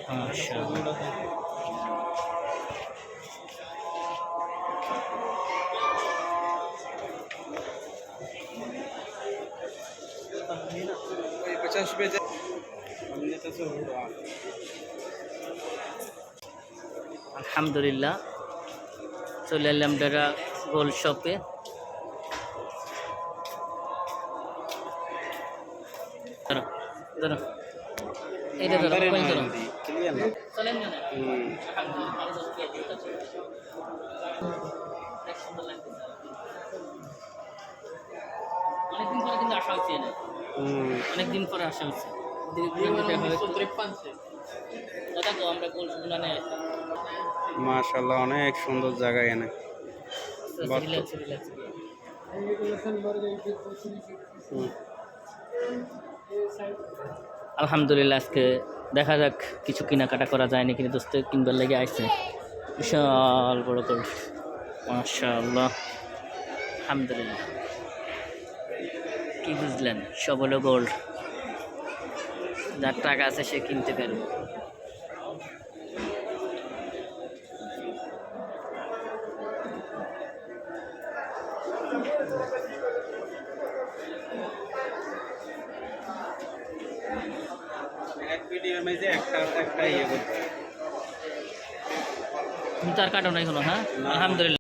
মাশাআল্লাহ। আলহামদুলিল্লাহ চলে এলাম দাদা গোল্ড শপে। ধরো এইটা ধরো মোবাইল ধরো চলেন না অনেকদিন পরে কিন্তু আসা হচ্ছে না, অনেকদিন পরে আসা হচ্ছে। মাশাআল্লাহ অনেক সুন্দর জায়গা এনে। আলহামদুলিল্লাহ আজকে দেখা যাক কিছু কেনাকাটা করা যায়নি, কিন্তু দোস্ত কিনবার লেগে আসছে বিশাল বড় গোল্ড। মাশাআল্লাহ আলহামদুলিল্লাহ। কি বুঝলেন, সব হলো গোল্ড, যার টাকা আছে সে কিনতে পারবে। তুমি তার কাটো নাই হলো। হ্যাঁ আলহামদুলিল্লাহ।